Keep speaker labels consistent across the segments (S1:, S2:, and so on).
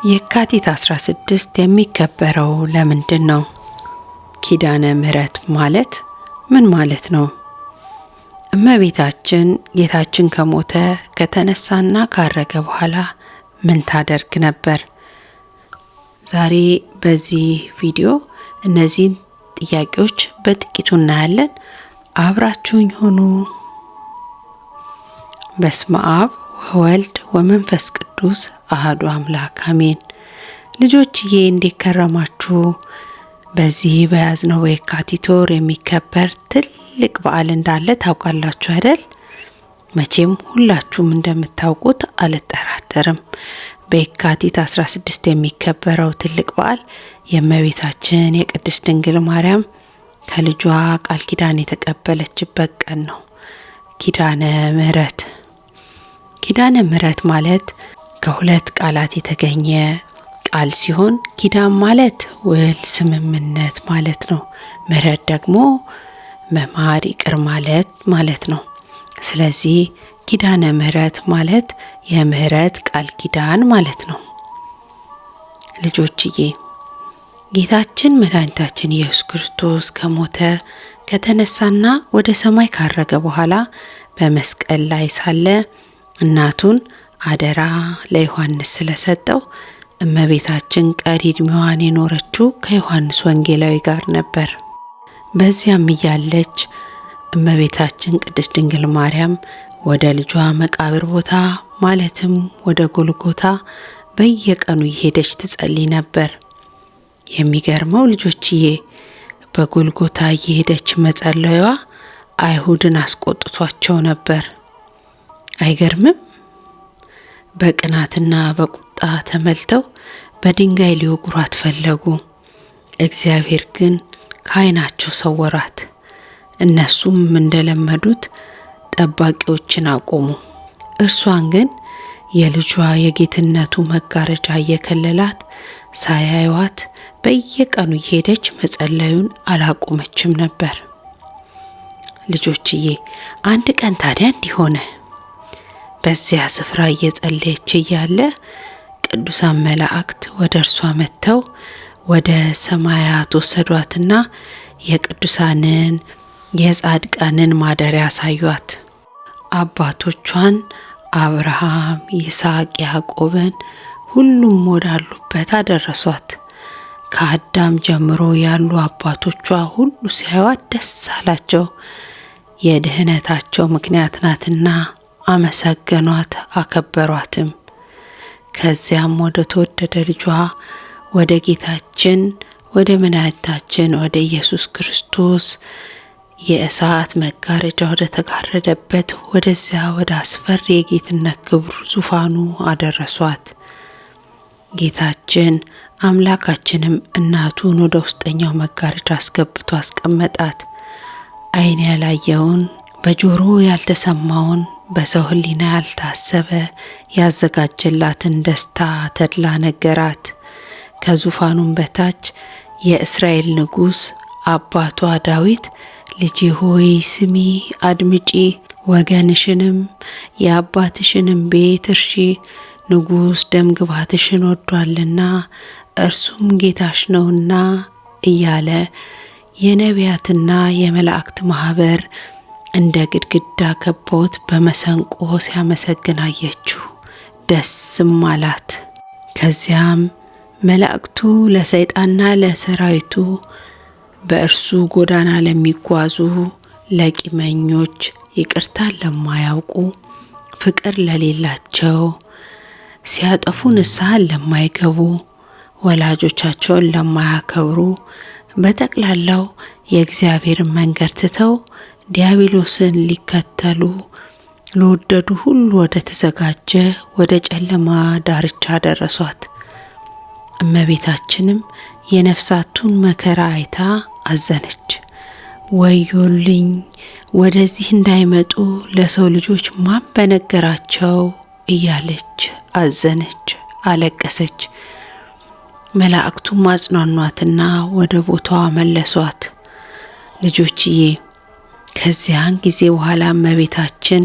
S1: የካቲት 16 የሚከበረው ለምንድን ነው? ኪዳነ ምህረት ማለት ምን ማለት ነው? እመቤታችን ጌታችን ከሞተ ከተነሳና ካረገ በኋላ ምን ታደርግ ነበር? ዛሬ በዚህ ቪዲዮ እነዚህን ጥያቄዎች በጥቂቱ እናያለን። አብራችሁኝ ሁኑ። በስመ አብ ወወልድ ወመንፈስ ቅዱስ አሐዱ አምላክ አሜን። ልጆችዬ እንዴት ከረማችሁ? በዚህ በያዝነው የካቲት ወር የሚከበር ትልቅ በዓል እንዳለ ታውቃላችሁ አይደል? መቼም ሁላችሁም እንደምታውቁት አልጠራጠርም። በየካቲት 16 የሚከበረው ትልቅ በዓል የእመቤታችን የቅድስት ድንግል ማርያም ከልጇ ቃል ኪዳን የተቀበለችበት ቀን ነው። ኪዳነ ምህረት። ኪዳነ ምህረት ማለት ከሁለት ቃላት የተገኘ ቃል ሲሆን ኪዳን ማለት ውል፣ ስምምነት ማለት ነው። ምህረት ደግሞ መማር፣ ይቅር ማለት ነው። ስለዚህ ኪዳነ ምህረት ማለት የምህረት ቃል ኪዳን ማለት ነው። ልጆችዬ ጌታችን መድኃኒታችን ኢየሱስ ክርስቶስ ከሞተ ከተነሳና ወደ ሰማይ ካረገ በኋላ በመስቀል ላይ ሳለ እናቱን አደራ ለዮሐንስ ስለሰጠው እመቤታችን ቀሪ ዕድሜዋን የኖረችው ከዮሐንስ ወንጌላዊ ጋር ነበር። በዚያም እያለች እመቤታችን ቅድስት ድንግል ማርያም ወደ ልጇ መቃብር ቦታ ማለትም ወደ ጎልጎታ በየቀኑ እየሄደች ትጸልይ ነበር። የሚገርመው ልጆችዬ በጎልጎታ እየሄደች መጸለዩዋ አይሁድን አስቆጥቷቸው ነበር። አይገርምም? በቅናትና በቁጣ ተመልተው በድንጋይ ሊወግሯት ፈለጉ። እግዚአብሔር ግን ከዓይናቸው ሰወራት። እነሱም እንደለመዱት ጠባቂዎችን አቆሙ። እርሷን ግን የልጇ የጌትነቱ መጋረጃ እየከለላት ሳያዩዋት በየቀኑ እየሄደች መጸለዩን አላቆመችም ነበር። ልጆችዬ አንድ ቀን ታዲያ እንዲሆነ በዚያ ስፍራ እየጸለየች እያለ ቅዱሳን መላእክት ወደ እርሷ መጥተው ወደ ሰማያት ወሰዷትና የቅዱሳንን የጻድቃንን ማደሪያ አሳዩአት። አባቶቿን አብርሃም፣ ይስሐቅ፣ ያዕቆብን ሁሉም ወዳሉበት አደረሷት። ከአዳም ጀምሮ ያሉ አባቶቿ ሁሉ ሲያዩአት ደስ አላቸው። የድህነታቸው ምክንያት ናትና አመሰገኗት፣ አከበሯትም። ከዚያም ወደ ተወደደ ልጇ ወደ ጌታችን ወደ መድኃኒታችን ወደ ኢየሱስ ክርስቶስ የእሳት መጋረጃ ወደ ተጋረደበት ወደዚያ ወደ አስፈሪ የጌትነት ክብር ዙፋኑ አደረሷት። ጌታችን አምላካችንም እናቱን ወደ ውስጠኛው መጋረጃ አስገብቶ አስቀመጣት። ዓይን ያላየውን በጆሮ ያልተሰማውን በሰው ሕሊና ያልታሰበ ያዘጋጀላትን ደስታ ተድላ ነገራት። ከዙፋኑም በታች የእስራኤል ንጉሥ አባቷ ዳዊት ልጄ ሆይ ስሚ፣ አድምጪ፣ ወገንሽንም የአባትሽንም ቤት እርሺ፣ ንጉሥ ደምግባትሽን ወዷልና እርሱም ጌታሽ ነውና እያለ የነቢያትና የመላእክት ማህበር እንደ ግድግዳ ከቦት በመሰንቆ ሲያመሰግን አየችው፣ ደስም አላት። ከዚያም መላእክቱ ለሰይጣንና ለሰራዊቱ በእርሱ ጎዳና ለሚጓዙ ለቂመኞች፣ ይቅርታን ለማያውቁ፣ ፍቅር ለሌላቸው፣ ሲያጠፉ ንስሐን ለማይገቡ፣ ወላጆቻቸውን ለማያከብሩ፣ በጠቅላላው የእግዚአብሔርን መንገድ ትተው ዲያብሎስን ሊከተሉ ለወደዱ ሁሉ ወደ ተዘጋጀ ወደ ጨለማ ዳርቻ ደረሷት። እመቤታችንም የነፍሳቱን መከራ አይታ አዘነች። ወዮልኝ፣ ወደዚህ እንዳይመጡ ለሰው ልጆች ማን በነገራቸው እያለች አዘነች፣ አለቀሰች። መላእክቱም አጽናኗትና ወደ ቦታዋ መለሷት። ልጆችዬ ከዚያን ጊዜ በኋላ እመቤታችን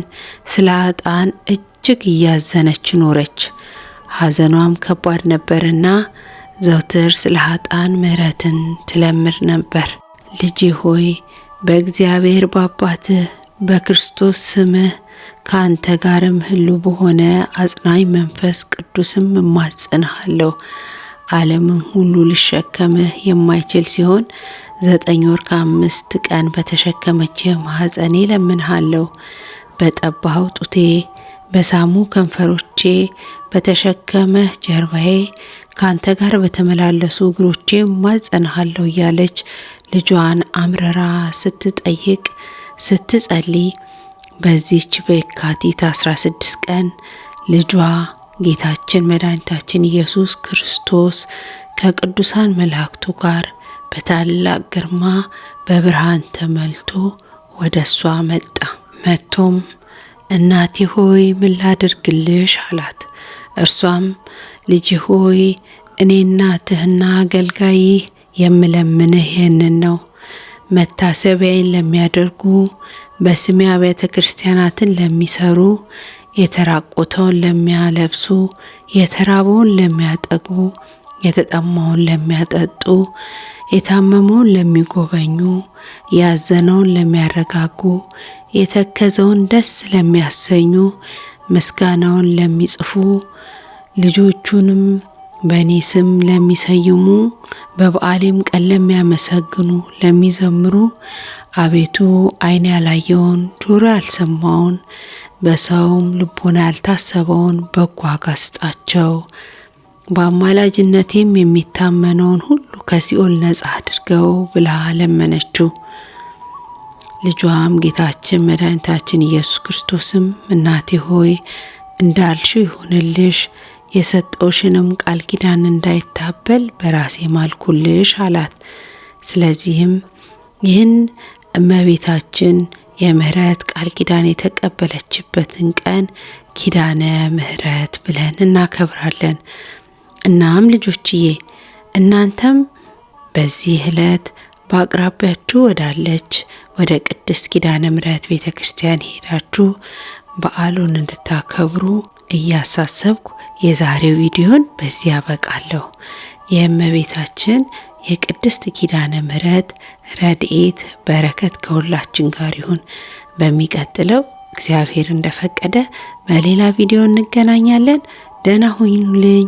S1: ስለ ዕጣን እጅግ እያዘነች ኖረች። ሐዘኗም ከባድ ነበርና ዘውትር ስለ ኃጥአን ምሕረትን ትለምድ ነበር። ልጄ ሆይ በእግዚአብሔር በአባትህ በክርስቶስ ስምህ ከአንተ ጋርም ሕልው በሆነ አጽናኝ መንፈስ ቅዱስም እማጽንሃለሁ። ዓለምን ሁሉ ልሸከምህ የማይችል ሲሆን 9 ወር ከ5 ቀን በተሸከመች ማኅፀኔ ለምንሃለሁ። በጠባኸው ጡቴ በሳሙ ከንፈሮቼ በተሸከመህ ጀርባዬ ካንተ ጋር በተመላለሱ እግሮቼ እማጸንሃለሁ እያለች ልጇን አምረራ ስትጠይቅ ስትጸልይ በዚህች በየካቲት 16 ቀን ልጇ ጌታችን መድኃኒታችን ኢየሱስ ክርስቶስ ከቅዱሳን መላእክቱ ጋር በታላቅ ግርማ በብርሃን ተመልቶ ወደ እሷ መጣ። መጥቶም እናቴ ሆይ ምን ላድርግልሽ አላት። እርሷም ልጄ ሆይ እኔ እናትህና አገልጋይህ የምለምንህ ይህንን ነው። መታሰቢያዬን ለሚያደርጉ በስሜ አብያተ ክርስቲያናትን ለሚሰሩ የተራቆተውን ለሚያለብሱ የተራበውን ለሚያጠግቡ የተጠማውን ለሚያጠጡ የታመመውን ለሚጎበኙ ያዘነውን ለሚያረጋጉ የተከዘውን ደስ ለሚያሰኙ ምስጋናውን ለሚጽፉ ልጆቹንም በእኔ ስም ለሚሰይሙ በበዓሌም ቀን ለሚያመሰግኑ ለሚዘምሩ አቤቱ ዓይን ያላየውን ጆሮ ያልሰማውን በሰውም ልቦና ያልታሰበውን በጎ ዋጋ ስጣቸው። በአማላጅነቴም የሚታመነውን ሁሉ ከሲኦል ነጻ አድርገው ብላ ለመነችው። ልጇም ጌታችን መድኃኒታችን ኢየሱስ ክርስቶስም እናቴ ሆይ እንዳልሽው ይሁንልሽ፣ የሰጠውሽንም ቃል ኪዳን እንዳይታበል በራሴ ማልኩልሽ አላት። ስለዚህም ይህን እመቤታችን የምህረት ቃል ኪዳን የተቀበለችበትን ቀን ኪዳነ ምህረት ብለን እናከብራለን። እናም ልጆችዬ እናንተም በዚህ ዕለት በአቅራቢያችሁ ወዳለች ወደ ቅድስት ኪዳነ ምህረት ቤተክርስቲያን ሄዳችሁ በዓሉን እንድታከብሩ እያሳሰብኩ የዛሬው ቪዲዮን በዚህ ያበቃለሁ። የእመቤታችን የቅድስት ኪዳነ ምህረት ረድኤት በረከት ከሁላችን ጋር ይሁን። በሚቀጥለው እግዚአብሔር እንደፈቀደ በሌላ ቪዲዮ እንገናኛለን። ደህና ሁኑልኝ።